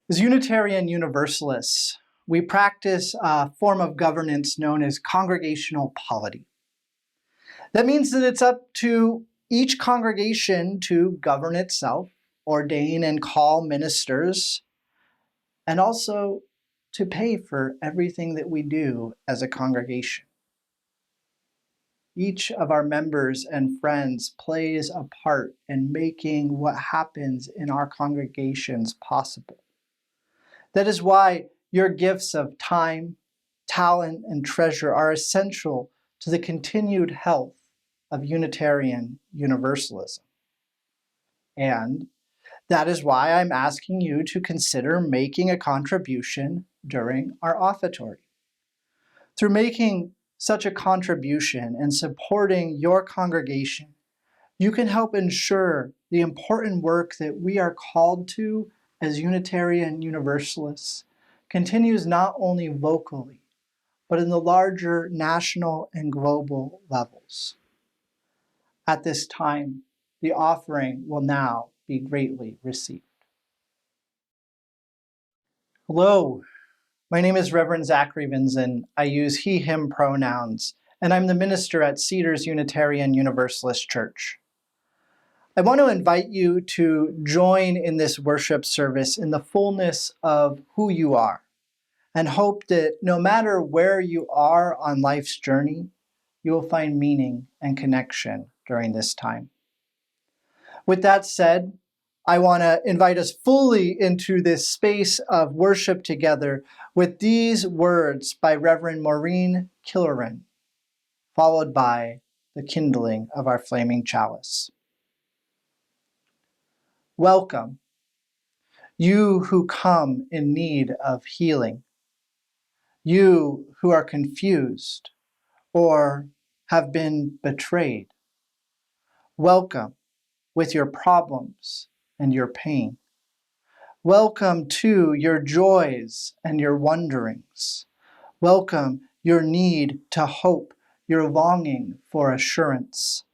As Unitarian Universalists, we practice a form of governance known as congregational polity. That means that it's up to each congregation to govern itself, ordain and call ministers, and also to pay for everything that we do as a congregation. Each of our members and friends plays a part in making what happens in our congregations possible. That is why your gifts of time, talent, and treasure are essential to the continued health of Unitarian Universalism. And that is why I'm asking you to consider making a contribution during our offertory. Through making such a contribution and supporting your congregation, you can help ensure the important work that we are called to as Unitarian Universalists continues not only locally, but in the larger national and global levels. At this time, the offering will now be greatly received. Hello, my name is Reverend Zachary Vinson. I use he, him pronouns, and I'm the minister at Cedars Unitarian Universalist Church. I want to invite you to join in this worship service in the fullness of who you are, and hope that no matter where you are on life's journey, you will find meaning and connection during this time. With that said, I want to invite us fully into this space of worship together with these words by Reverend Maureen Killeran, followed by the kindling of our flaming chalice. Welcome, you who come in need of healing, you who are confused or have been betrayed. Welcome with your problems and your pain. Welcome to your joys and your wonderings. Welcome your need to hope, your longing for assurance.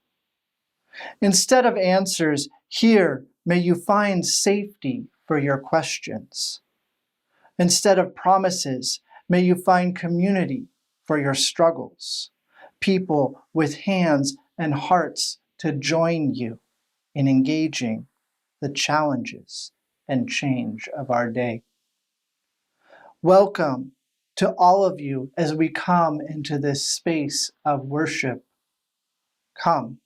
Instead of answers, here may you find safety for your questions. Instead of promises, may you find community for your struggles, people with hands and hearts to join you in engaging the challenges and change of our day. Welcome to all of you as we come into this space of worship. Come,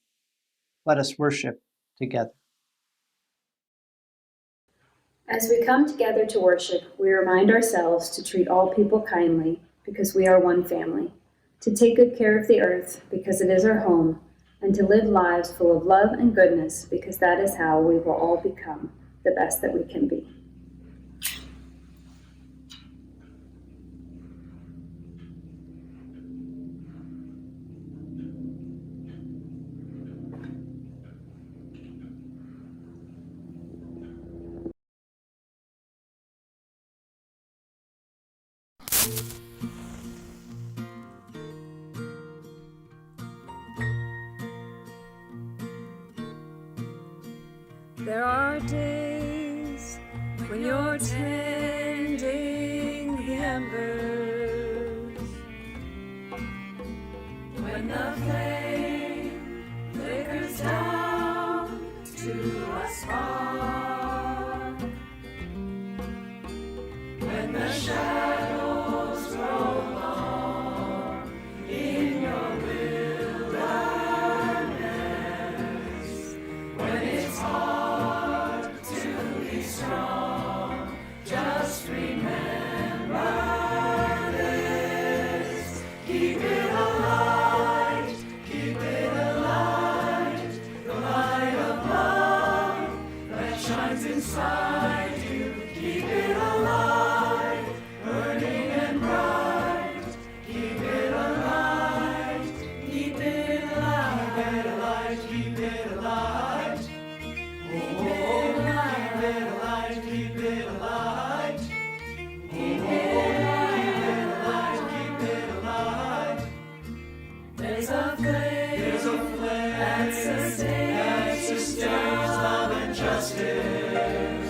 let us worship together. As we come together to worship, we remind ourselves to treat all people kindly because we are one family, to take good care of the earth because it is our home, and to live lives full of love and goodness because that is how we will all become the best that we can be. There are days when you're tending the embers, when the flame flickers down to a spark, when the shadows grow long in your wilderness, when it's hard strong, just remember this. Keep it alight, keep it alight. The light of love that shines inside you. Keep it alight, burning and bright. Keep it alight, keep it alight. Keep it alight, keep it alight. Keep it alight. Keep it alight, keep it alight, keep it alight. There's a flame that sustains love and justice.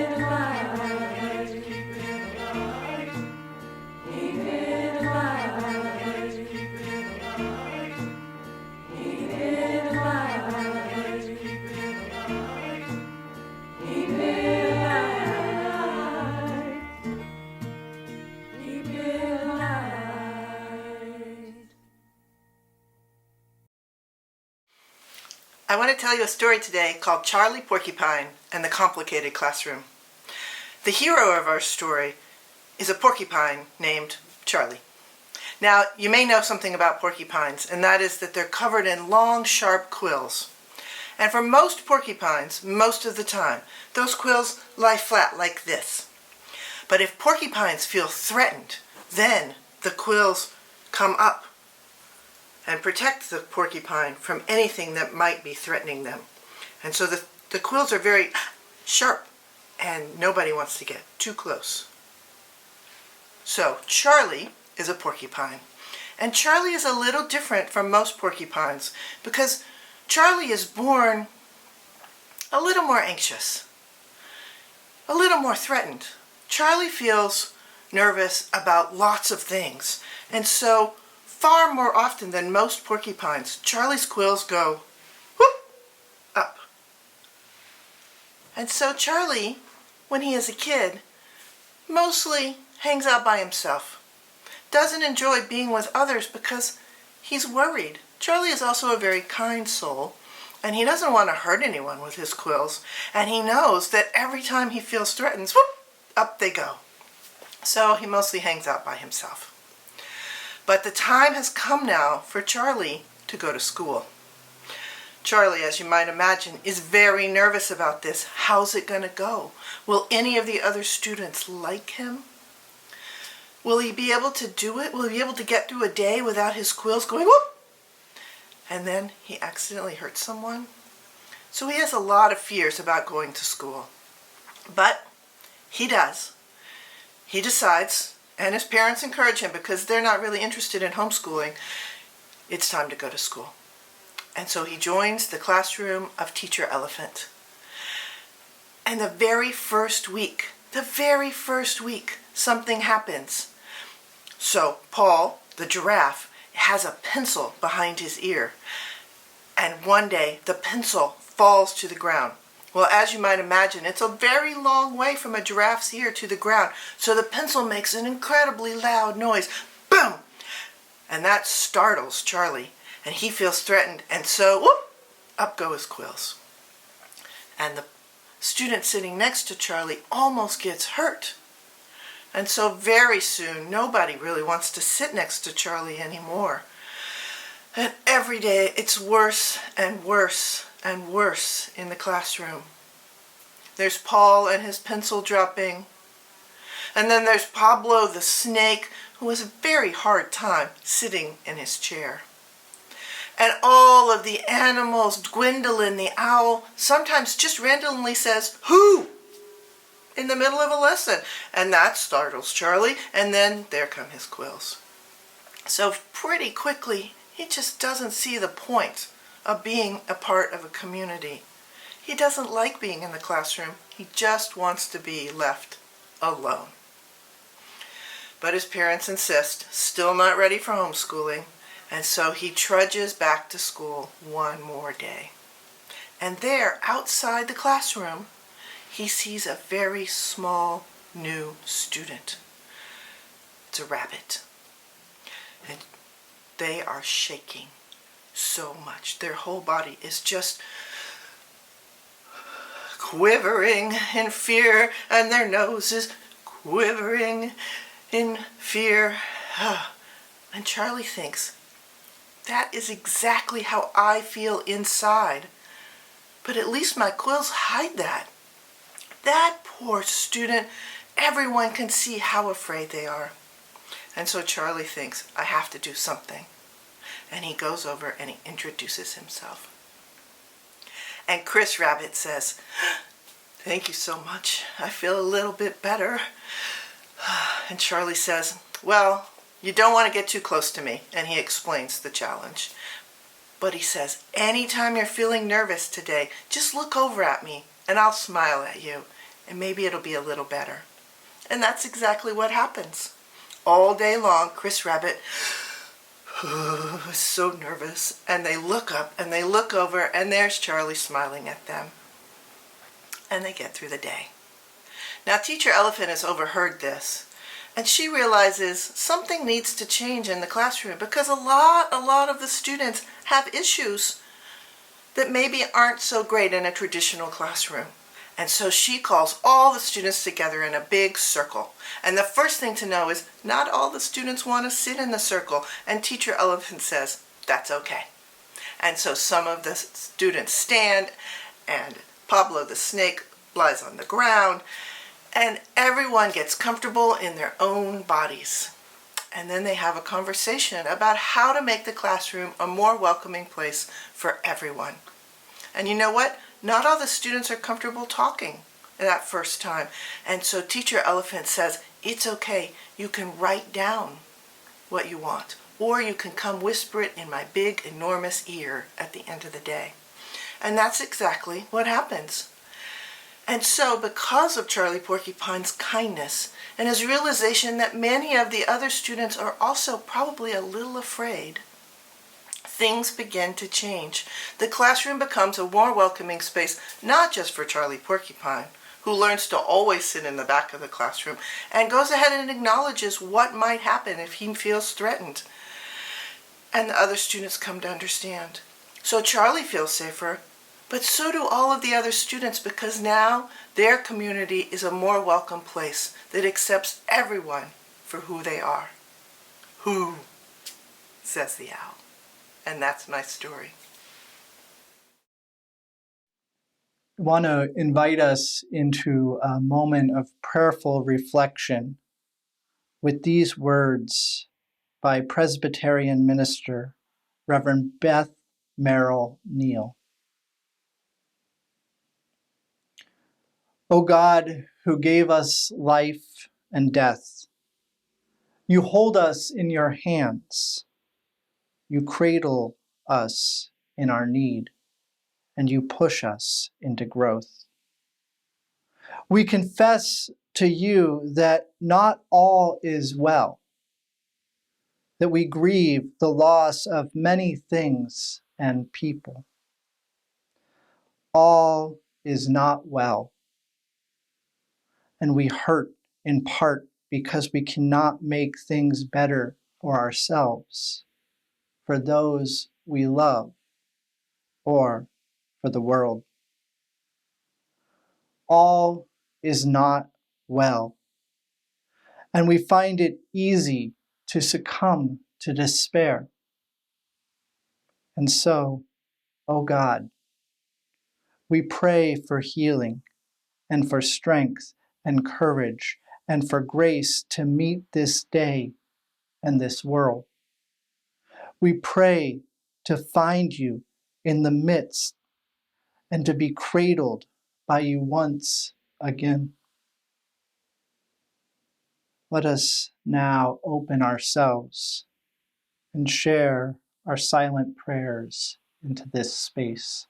it alive. Keep it alive. Keep it alive. Keep it alive. Keep it alive. Keep it alive. Keep it alive. Keep it alive. I want to tell you a story today called Charlie Porcupine and the Complicated Classroom. The hero of our story is a porcupine named Charlie. Now, you may know something about porcupines, and that is that they're covered in long, sharp quills. And for most porcupines, most of the time, those quills lie flat like this. But if porcupines feel threatened, then the quills come up and protect the porcupine from anything that might be threatening them. And so the quills are very sharp, and nobody wants to get too close. So Charlie is a porcupine. And Charlie is a little different from most porcupines because Charlie is born a little more anxious, a little more threatened. Charlie feels nervous about lots of things, and so far more often than most porcupines, Charlie's quills go whoop, up. And so Charlie, when he is a kid, mostly hangs out by himself. Doesn't enjoy being with others because he's worried. Charlie is also a very kind soul, and he doesn't want to hurt anyone with his quills, and he knows that every time he feels threatened, whoop, up they go. So he mostly hangs out by himself. But the time has come now for Charlie to go to school. Charlie, as you might imagine, is very nervous about this. How's it going to go? Will any of the other students like him? Will he be able to do it? Will he be able to get through a day without his quills going whoop? And then he accidentally hurts someone? So he has a lot of fears about going to school. But he does. He decides, and his parents encourage him because they're not really interested in homeschooling, it's time to go to school. And so he joins the classroom of Teacher Elephant. And the very first week, something happens. So Paul, the giraffe, has a pencil behind his ear. And one day, the pencil falls to the ground. Well, as you might imagine, it's a very long way from a giraffe's ear to the ground. So the pencil makes an incredibly loud noise. Boom! And that startles Charlie. And he feels threatened. And so, whoop, up go his quills. And the student sitting next to Charlie almost gets hurt. And so very soon, nobody really wants to sit next to Charlie anymore. And every day, it's worse and worse and worse in the classroom. There's Paul and his pencil dropping. And then there's Pablo the snake, who has a very hard time sitting in his chair. And all of the animals, Gwendolyn the owl, sometimes just randomly says, "Who?" in the middle of a lesson. And that startles Charlie, and then there come his quills. So pretty quickly, he just doesn't see the point of being a part of a community. He doesn't like being in the classroom. He just wants to be left alone. But his parents insist, still not ready for homeschooling, and so he trudges back to school one more day. And there, outside the classroom, he sees a very small new student. It's a rabbit. And they are shaking so much. Their whole body is just quivering in fear, and their nose is quivering in fear. And Charlie thinks, that is exactly how I feel inside. But at least my quills hide that. That poor student, everyone can see how afraid they are. And so Charlie thinks, I have to do something. And he goes over and he introduces himself. And Chris Rabbit says, thank you so much. I feel a little bit better. And Charlie says, well, you don't want to get too close to me. And he explains the challenge. But he says, anytime you're feeling nervous today, just look over at me and I'll smile at you. And maybe it'll be a little better. And that's exactly what happens. All day long, Chris Rabbit is so nervous. And they look up and they look over and there's Charlie smiling at them. And they get through the day. Now, Teacher Elephant has overheard this. And she realizes something needs to change in the classroom because a lot of the students have issues that maybe aren't so great in a traditional classroom. And so she calls all the students together in a big circle. And the first thing to know is not all the students want to sit in the circle. And Teacher Elephant says, that's okay. And so some of the students stand and Pablo the snake lies on the ground. And everyone gets comfortable in their own bodies. And then they have a conversation about how to make the classroom a more welcoming place for everyone. And you know what? Not all the students are comfortable talking that first time. And so Teacher Elephant says, it's okay. You can write down what you want. Or you can come whisper it in my big, enormous ear at the end of the day. And that's exactly what happens. And so, because of Charlie Porcupine's kindness and his realization that many of the other students are also probably a little afraid, things begin to change. The classroom becomes a more welcoming space, not just for Charlie Porcupine, who learns to always sit in the back of the classroom and goes ahead and acknowledges what might happen if he feels threatened. And the other students come to understand. So Charlie feels safer. But so do all of the other students because now their community is a more welcome place that accepts everyone for who they are. Who, says the owl. And that's my story. I want to invite us into a moment of prayerful reflection with these words by Presbyterian minister Reverend Beth Merrill Neal. O God, who gave us life and death, you hold us in your hands. You cradle us in our need, and you push us into growth. We confess to you that not all is well, that we grieve the loss of many things and people. All is not well, and we hurt in part because we cannot make things better for ourselves, for those we love, or for the world. All is not well, and we find it easy to succumb to despair. And so, O God, we pray for healing and for strength and courage and for grace to meet this day and this world. We pray to find you in the midst and to be cradled by you once again. Let us now open ourselves and share our silent prayers into this space.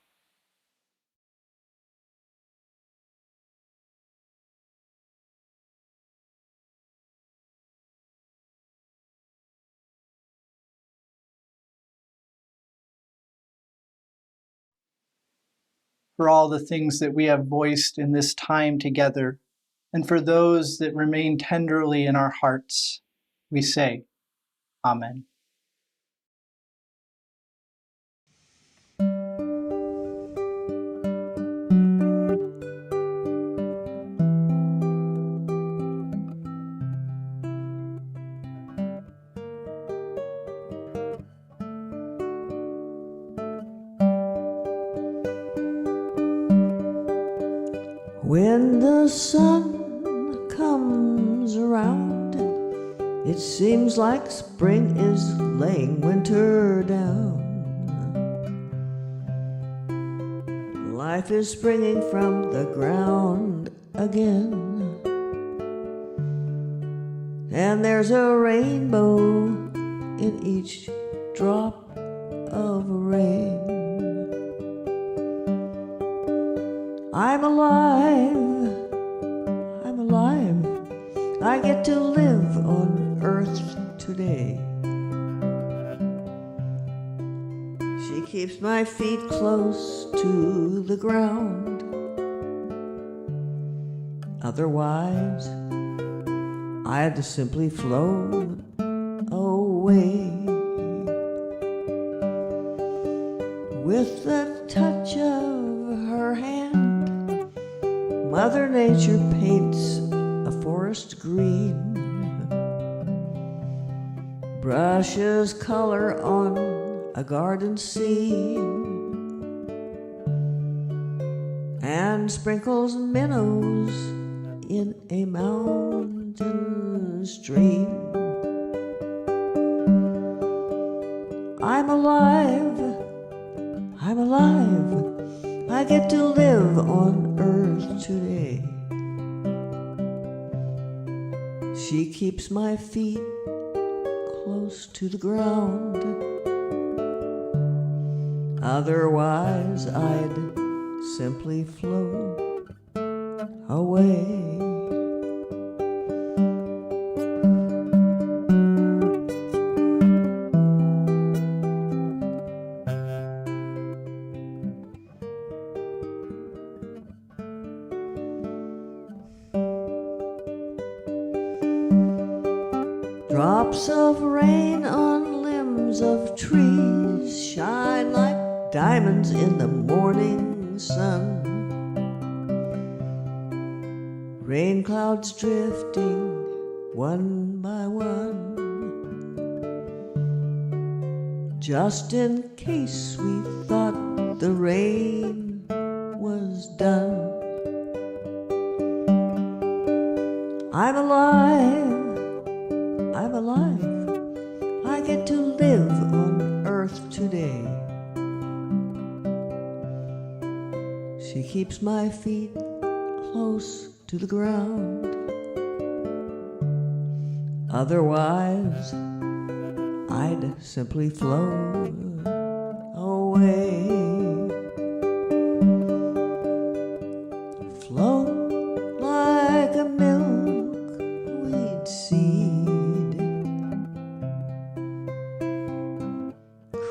for all the things that we have voiced in this time together, and for those that remain tenderly in our hearts, we say, Amen. When the sun comes around, it seems like spring is laying winter down. Life is springing from the ground again, and there's a rainbow in each drop of rain. I'm alive, I'm alive, I get to live on earth today. She keeps my feet close to the ground, otherwise I'd simply float away. With the touch of her hand, Mother Nature paints a forest green, brushes color on a garden scene, and sprinkles minnows in a mountain stream. I'm alive, I'm alive, I get to live on earth today. She keeps my feet close to the ground, otherwise I'd simply float away. Drops of rain on limbs of trees shine like diamonds in the morning sun. Rain clouds drifting one by one, just in case we thought the rain was done. I'm alive, I'm alive, I get to live on earth today. She keeps my feet close to the ground, otherwise I'd simply float away. Float like a milkweed seed,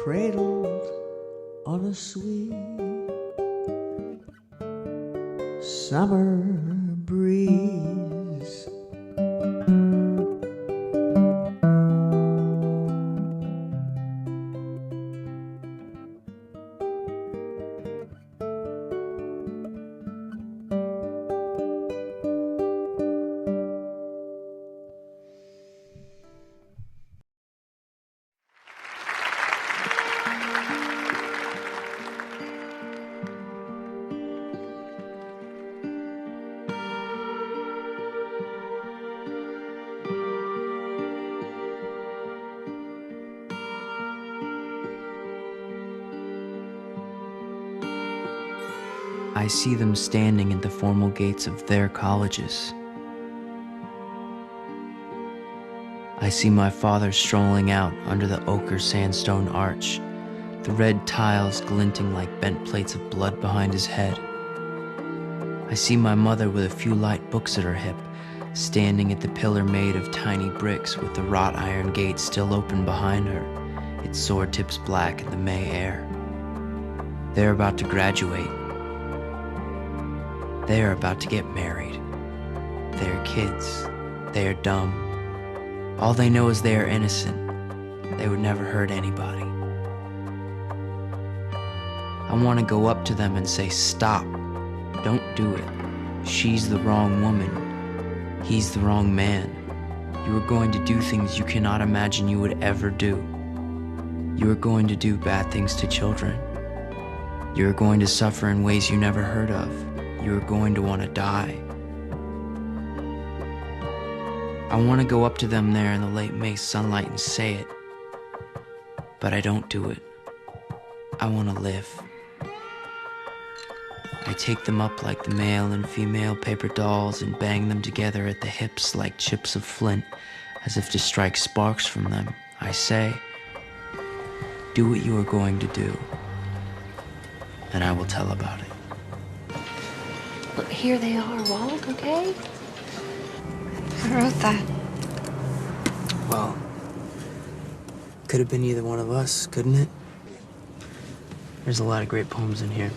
cradled on a sweet summer breeze. I see them standing at the formal gates of their colleges. I see my father strolling out under the ochre sandstone arch, the red tiles glinting like bent plates of blood behind his head. I see my mother with a few light books at her hip, standing at the pillar made of tiny bricks with the wrought iron gate still open behind her, its sword tips black in the May air. They're about to graduate, They are about to get married. They are kids. They are dumb. All they know is they are innocent. They would never hurt anybody. I want to go up to them and say, stop. Don't do it. She's the wrong woman. He's the wrong man. You are going to do things you cannot imagine you would ever do. You are going to do bad things to children. You are going to suffer in ways you never heard of. You are going to want to die. I want to go up to them there in the late May sunlight and say it, but I don't do it. I want to live. I take them up like the male and female paper dolls and bang them together at the hips like chips of flint, as if to strike sparks from them. I say, do what you are going to do, and I will tell about it. Well, here they are, Walt, okay? Who wrote that? Well, could have been either one of us, couldn't it? There's a lot of great poems in here.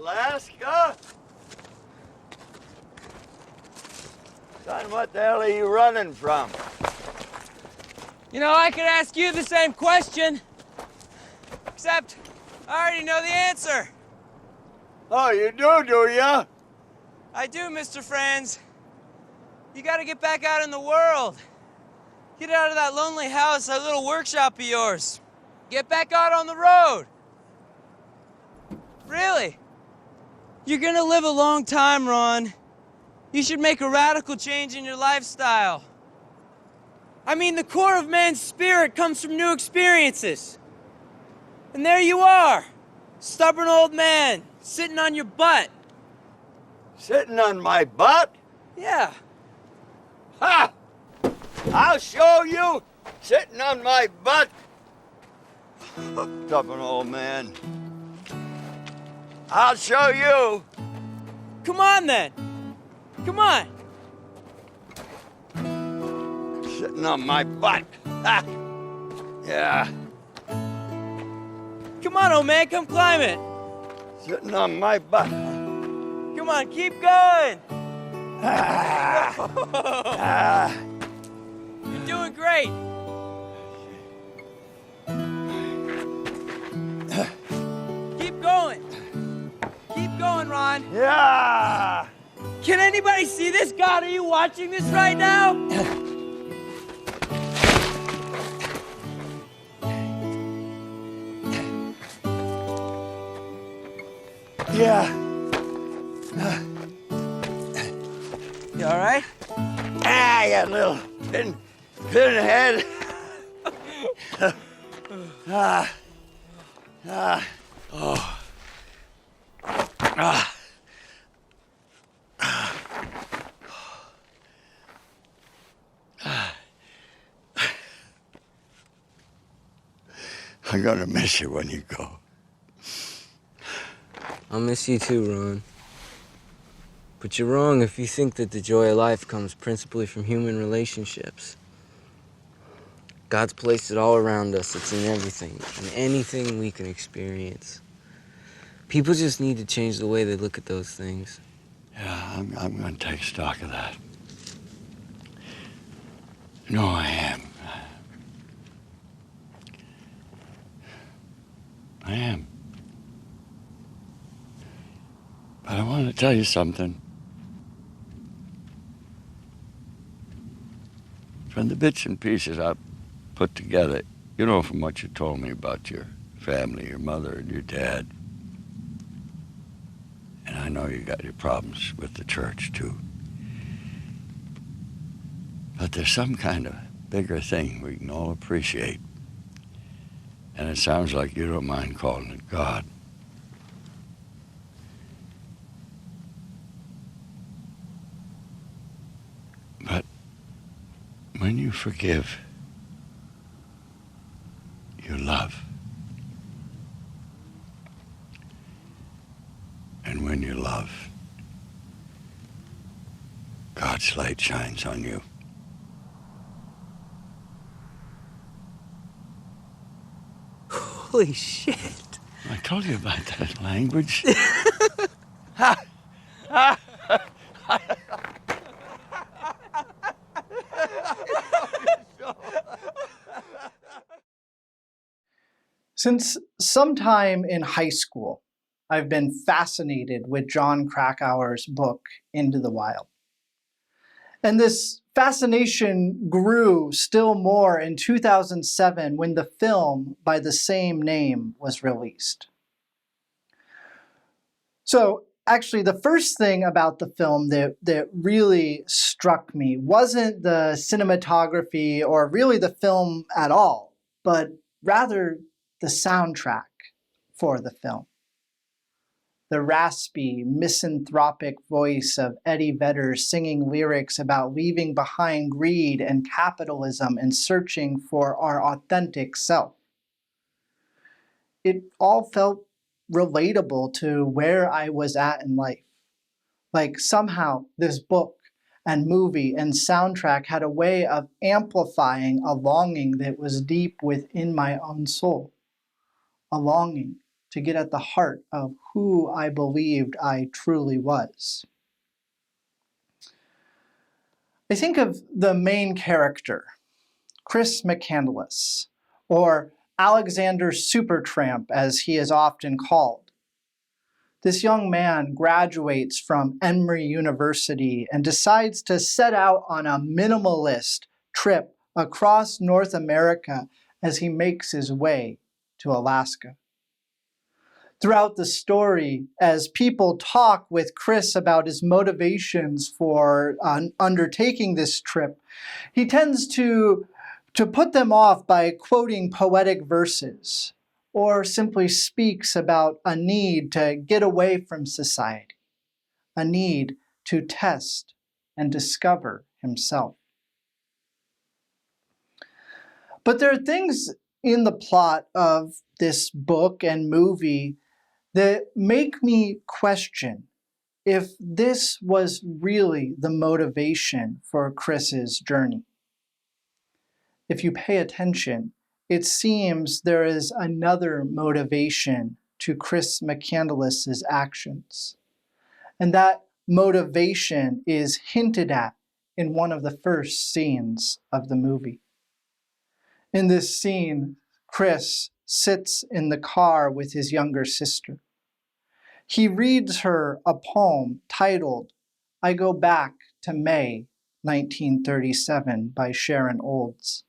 Alaska? Son, what the hell are you running from? You know, I could ask you the same question. Except, I already know the answer. Oh, you do ya? I do, Mr. Franz. You gotta get back out in the world. Get out of that lonely house, that little workshop of yours. Get back out on the road. Really? You're gonna live a long time, Ron. You should make a radical change in your lifestyle. I mean, the core of man's spirit comes from new experiences. And there you are, stubborn old man, sitting on your butt. Sitting on my butt? Yeah. Ha! I'll show you! Sitting on my butt! Hooked up an old man. I'll show you. Come on, then. Come on. Sitting on my butt. Ha! Yeah, Come on, old man, come climb it. sitting on my butt. Come on, keep going. You're doing great. Keep going. Keep going, Ron. Yeah! Can anybody see this? God, are you watching this right now? Yeah. You all right? I got a little pinhead. I'm gonna miss you when you go. I'll miss you too, Ron. But you're wrong if you think that the joy of life comes principally from human relationships. God's placed it all around us. It's in everything, in anything we can experience. People just need to change the way they look at those things. Yeah, I'm gonna take stock of that. No, I am. I am. But I want to tell you something. From the bits and pieces I've put together, you know, from what you told me about your family, your mother and your dad, and I know you got your problems with the church too. But there's some kind of bigger thing we can all appreciate. And it sounds like you don't mind calling it God. But when you forgive, you love. And when you love, God's light shines on you. Holy shit. I told you about that language. Since sometime in high school, I've been fascinated with Jon Krakauer's book, Into the Wild. And this fascination grew still more in 2007 when the film by the same name was released. So actually, the first thing about the film that really struck me wasn't the cinematography or really the film at all, but rather the soundtrack for the film. The raspy, misanthropic voice of Eddie Vedder singing lyrics about leaving behind greed and capitalism and searching for our authentic self. It all felt relatable to where I was at in life. Like somehow this book and movie and soundtrack had a way of amplifying a longing that was deep within my own soul. A longing to get at the heart of who I believed I truly was. I think of the main character, Chris McCandless, or Alexander Supertramp as he is often called. This young man graduates from Emory University and decides to set out on a minimalist trip across North America as he makes his way to Alaska. Throughout the story, as people talk with Chris about his motivations for undertaking this trip, he tends to put them off by quoting poetic verses, or simply speaks about a need to get away from society, a need to test and discover himself. But there are things in the plot of this book and movie that make me question if this was really the motivation for Chris's journey. If you pay attention, it seems there is another motivation to Chris McCandless' actions. And that motivation is hinted at in one of the first scenes of the movie. In this scene, Chris sits in the car with his younger sister. He reads her a poem titled, "I Go Back to May 1937" by Sharon Olds.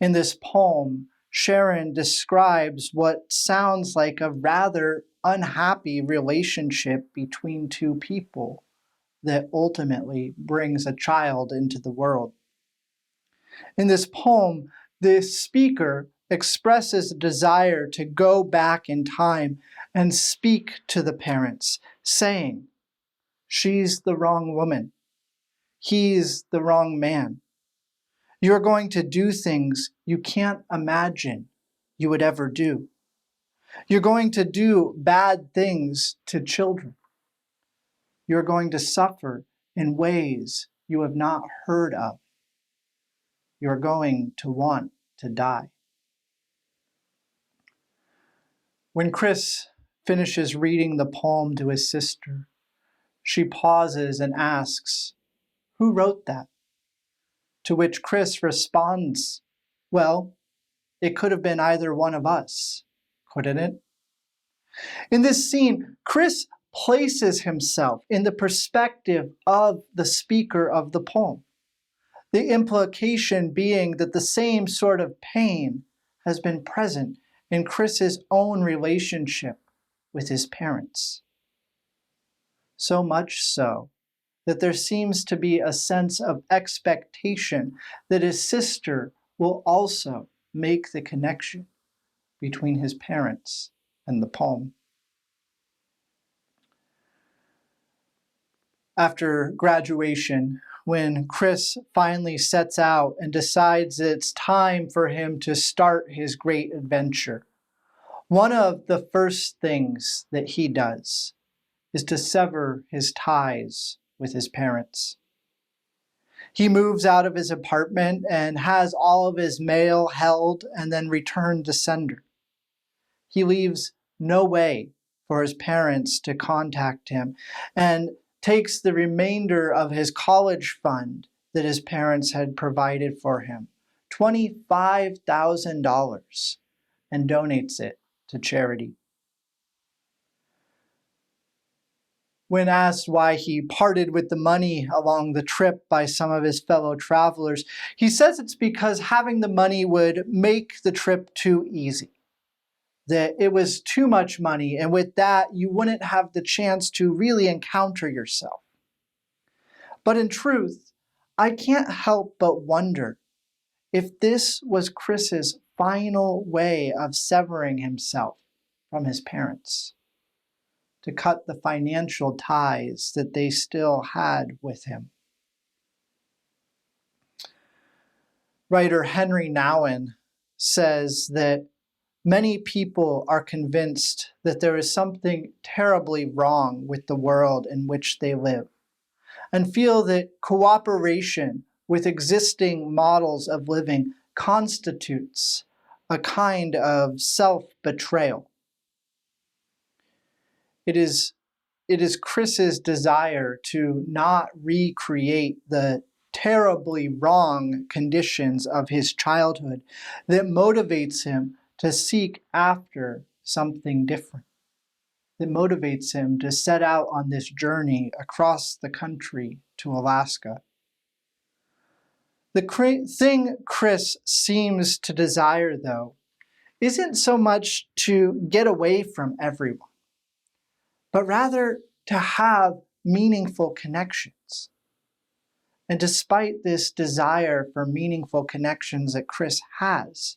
In this poem, Sharon describes what sounds like a rather unhappy relationship between two people that ultimately brings a child into the world. In this poem, the speaker expresses a desire to go back in time and speak to the parents, saying, "She's the wrong woman. He's the wrong man. You're going to do things you can't imagine you would ever do. You're going to do bad things to children. You're going to suffer in ways you have not heard of. You're going to want to die." When Chris finishes reading the poem to his sister, she pauses and asks, "Who wrote that?" To which Chris responds, "Well, it could have been either one of us, couldn't it?" In this scene, Chris places himself in the perspective of the speaker of the poem, the implication being that the same sort of pain has been present in Chris's own relationship with his parents. So much so that there seems to be a sense of expectation that his sister will also make the connection between his parents and the poem. After graduation, when Chris finally sets out and decides it's time for him to start his great adventure, one of the first things that he does is to sever his ties with his parents. He moves out of his apartment and has all of his mail held and then returned to sender. He leaves no way for his parents to contact him and takes the remainder of his college fund that his parents had provided for him, $25,000, and donates it to charity. When asked why he parted with the money along the trip by some of his fellow travelers, he says it's because having the money would make the trip too easy, that it was too much money, and with that, you wouldn't have the chance to really encounter yourself. But in truth, I can't help but wonder if this was Chris's final way of severing himself from his parents, to cut the financial ties that they still had with him. Writer Henry Nouwen says that many people are convinced that there is something terribly wrong with the world in which they live, and feel that cooperation with existing models of living constitutes a kind of self-betrayal. It is Chris's desire to not recreate the terribly wrong conditions of his childhood that motivates him to seek after something different, that motivates him to set out on this journey across the country to Alaska. The thing Chris seems to desire, though, isn't so much to get away from everyone, but rather to have meaningful connections. And despite this desire for meaningful connections that Chris has,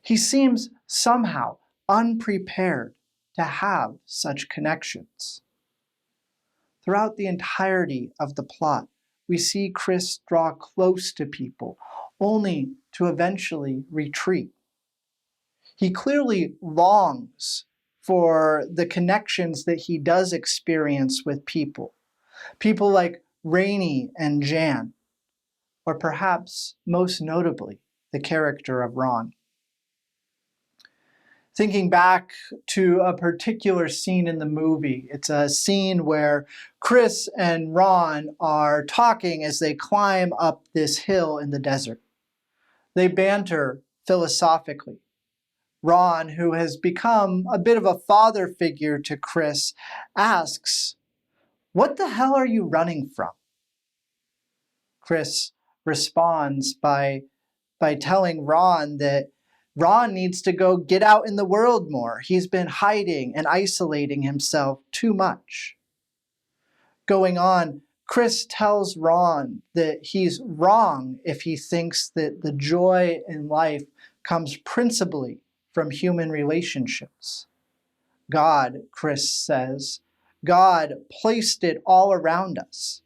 he seems somehow unprepared to have such connections. Throughout the entirety of the plot, we see Chris draw close to people, only to eventually retreat He clearly longs for the connections that he does experience with people. People like Rainey and Jan, or perhaps most notably, the character of Ron. Thinking back to a particular scene in the movie, it's a scene where Chris and Ron are talking as they climb up this hill in the desert. They banter philosophically. Ron, who has become a bit of a father figure to Chris, asks, "What the hell are you running from?" Chris responds by telling Ron that Ron needs to go get out in the world more. He's been hiding and isolating himself too much. Going on, Chris tells Ron that he's wrong if he thinks that the joy in life comes principally from human relationships. God, Chris says, God placed it all around us.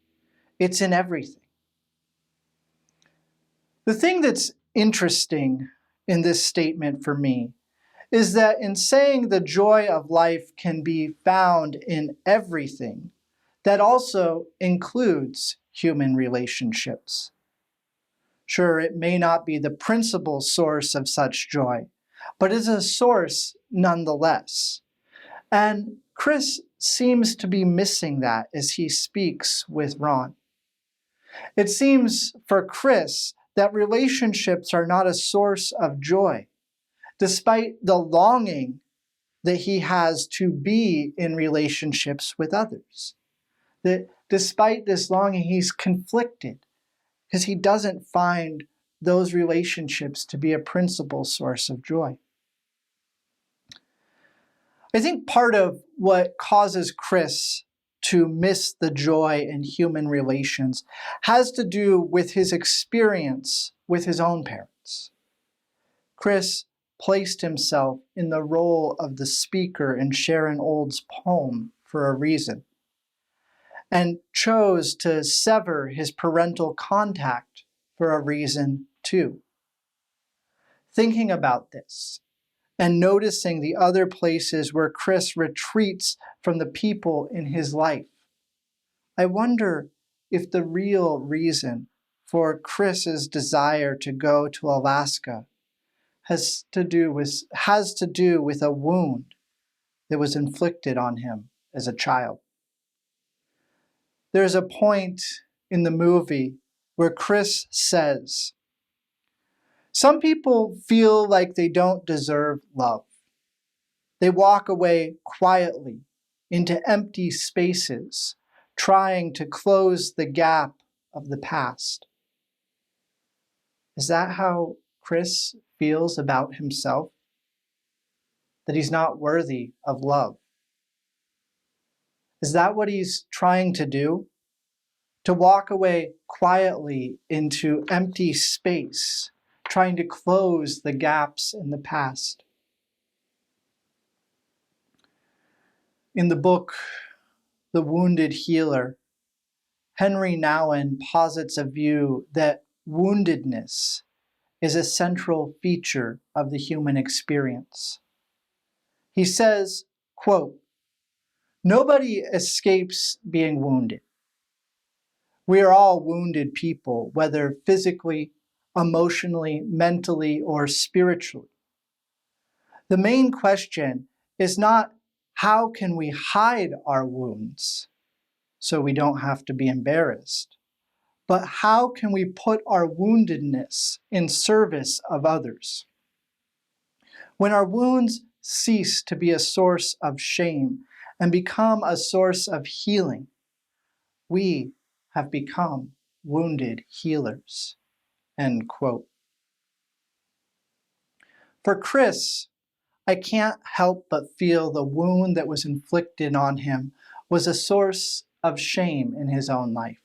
It's in everything. The thing that's interesting in this statement for me is that in saying the joy of life can be found in everything, that also includes human relationships. Sure, it may not be the principal source of such joy, but it's a source nonetheless. And Chris seems to be missing that as he speaks with Ron. It seems for Chris that relationships are not a source of joy, despite the longing that he has to be in relationships with others. That despite this longing, he's conflicted because he doesn't find those relationships to be a principal source of joy. I think part of what causes Chris to miss the joy in human relations has to do with his experience with his own parents. Chris placed himself in the role of the speaker in Sharon Olds' poem for a reason, and chose to sever his parental contact for a reason too. Thinking about this, and noticing the other places where Chris retreats from the people in his life, I wonder if the real reason for Chris's desire to go to Alaska has to do with a wound that was inflicted on him as a child. There's a point in the movie where Chris says, "Some people feel like they don't deserve love. They walk away quietly into empty spaces, trying to close the gap of the past." Is that how Chris feels about himself? That he's not worthy of love? Is that what he's trying to do? To walk away quietly into empty space, trying to close the gaps in the past? In the book, The Wounded Healer, Henry Nouwen posits a view that woundedness is a central feature of the human experience. He says, quote, "Nobody escapes being wounded. We are all wounded people, whether physically, emotionally, mentally, or spiritually. The main question is not how can we hide our wounds so we don't have to be embarrassed, but how can we put our woundedness in service of others? When our wounds cease to be a source of shame and become a source of healing, we have become wounded healers." End quote. For Chris, I can't help but feel the wound that was inflicted on him was a source of shame in his own life.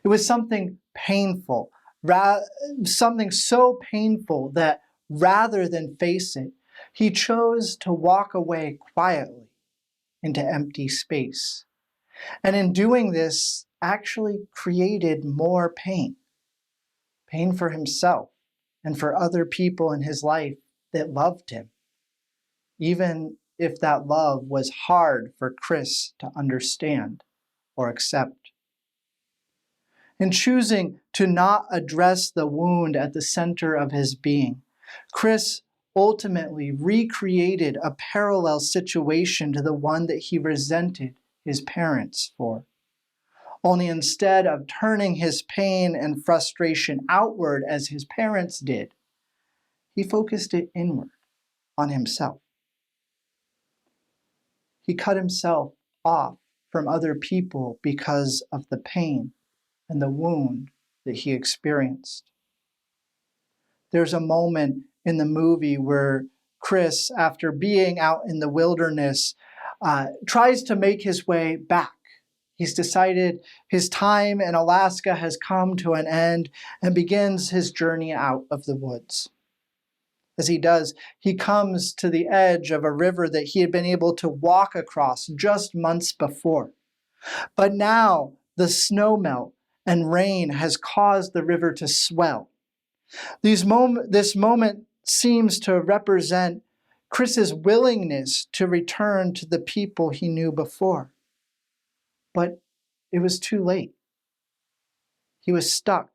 It was something painful, something so painful that rather than face it, he chose to walk away quietly into empty space. And in doing this, actually created more pain. Pain for himself and for other people in his life that loved him, even if that love was hard for Chris to understand or accept. In choosing to not address the wound at the center of his being, Chris ultimately recreated a parallel situation to the one that he resented his parents for. Only instead of turning his pain and frustration outward as his parents did, he focused it inward on himself. He cut himself off from other people because of the pain and the wound that he experienced. There's a moment in the movie where Chris, after being out in the wilderness, tries to make his way back. He's decided his time in Alaska has come to an end and begins his journey out of the woods. As he does, he comes to the edge of a river that he had been able to walk across just months before. But now the snowmelt and rain has caused the river to swell. This moment seems to represent Chris's willingness to return to the people he knew before. But it was too late. He was stuck,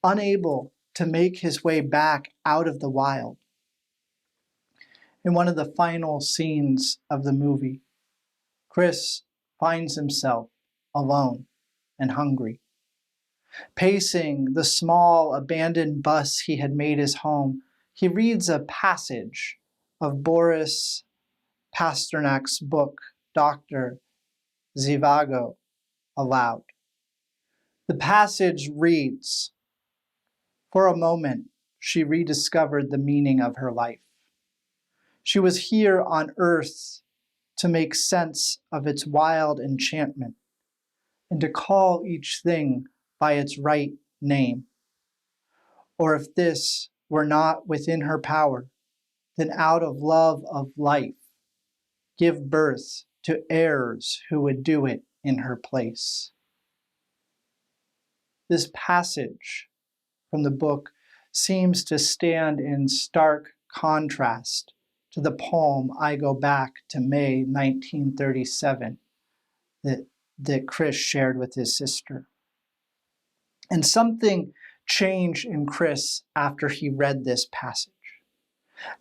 unable to make his way back out of the wild. In one of the final scenes of the movie, Chris finds himself alone and hungry. Pacing the small abandoned bus he had made his home, he reads a passage of Boris Pasternak's book, Dr. Zhivago, aloud. The passage reads, "For a moment, she rediscovered the meaning of her life. She was here on earth to make sense of its wild enchantment and to call each thing by its right name. Or if this were not within her power, then out of love of life, give birth to heirs who would do it in her place." This passage from the book seems to stand in stark contrast to the poem I Go Back to May 1937 that Chris shared with his sister. And something changed in Chris after he read this passage.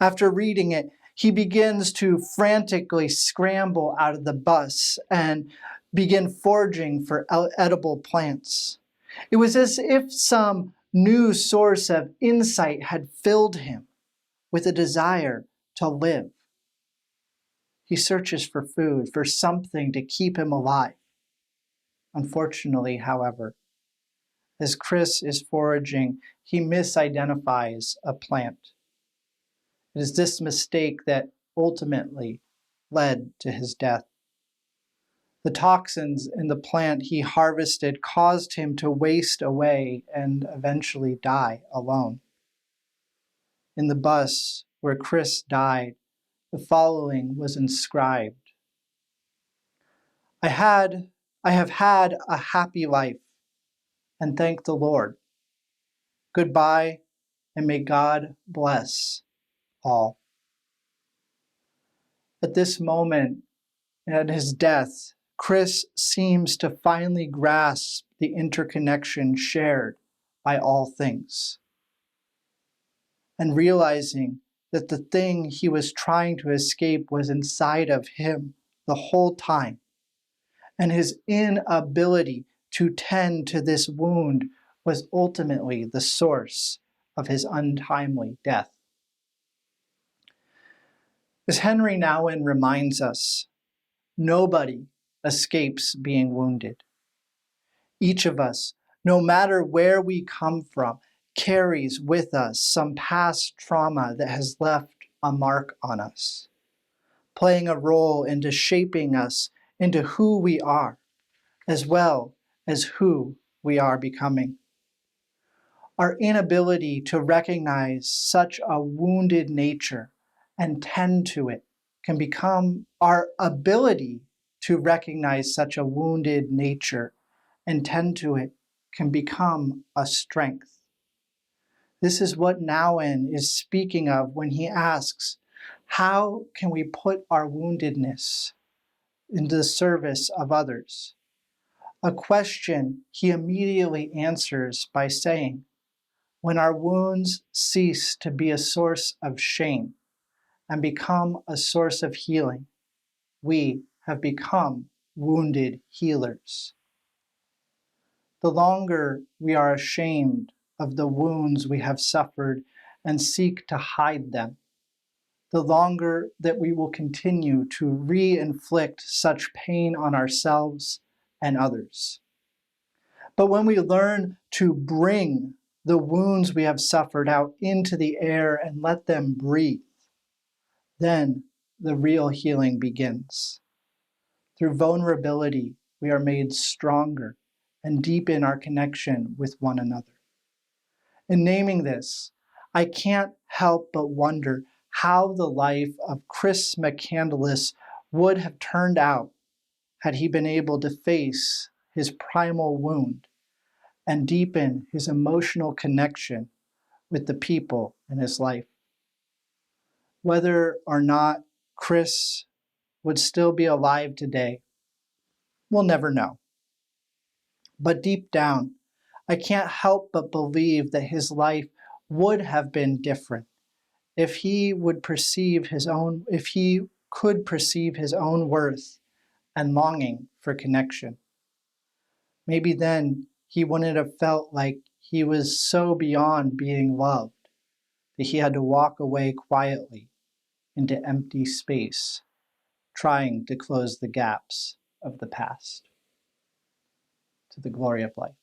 After reading it, he begins to frantically scramble out of the bus and begin foraging for edible plants. It was as if some new source of insight had filled him with a desire to live. He searches for food, for something to keep him alive. Unfortunately, however, as Chris is foraging, he misidentifies a plant. It is this mistake that ultimately led to his death. The toxins in the plant he harvested caused him to waste away and eventually die alone. In the bus where Chris died, the following was inscribed: I have had a happy life, and thank the Lord. Goodbye, and may God bless all. At this moment, at his death, Chris seems to finally grasp the interconnection shared by all things. And realizing that the thing he was trying to escape was inside of him the whole time, and his inability to tend to this wound was ultimately the source of his untimely death. As Henry Nouwen reminds us, nobody escapes being wounded. Each of us, no matter where we come from, carries with us some past trauma that has left a mark on us, playing a role into shaping us into who we are, as well as who we are becoming. Our inability to recognize such a wounded nature and tend to it can become our ability to recognize such a wounded nature and tend to it can become a strength. This is what Nouwen is speaking of when he asks, how can we put our woundedness into the service of others? A question he immediately answers by saying, when our wounds cease to be a source of shame and become a source of healing, we have become wounded healers. The longer we are ashamed of the wounds we have suffered and seek to hide them, the longer that we will continue to re-inflict such pain on ourselves and others. But when we learn to bring the wounds we have suffered out into the air and let them breathe, then the real healing begins. Through vulnerability, we are made stronger and deepen our connection with one another. In naming this, I can't help but wonder how the life of Chris McCandless would have turned out had he been able to face his primal wound and deepen his emotional connection with the people in his life. Whether or not Chris would still be alive today, we'll never know. But deep down, I can't help but believe that his life would have been different if he could perceive his own worth and longing for connection. Maybe then he wouldn't have felt like he was so beyond being loved that he had to walk away quietly into empty space, trying to close the gaps of the past. To the glory of life.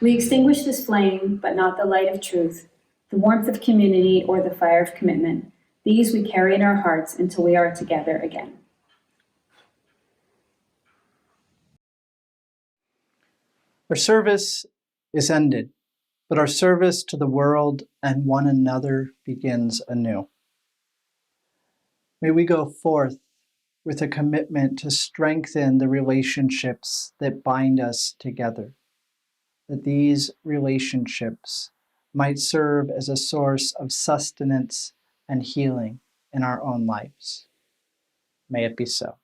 We extinguish this flame, but not the light of truth, the warmth of community, or the fire of commitment. These we carry in our hearts until we are together again. Our service is ended, but our service to the world and one another begins anew. May we go forth with a commitment to strengthen the relationships that bind us together, that these relationships might serve as a source of sustenance and healing in our own lives. May it be so.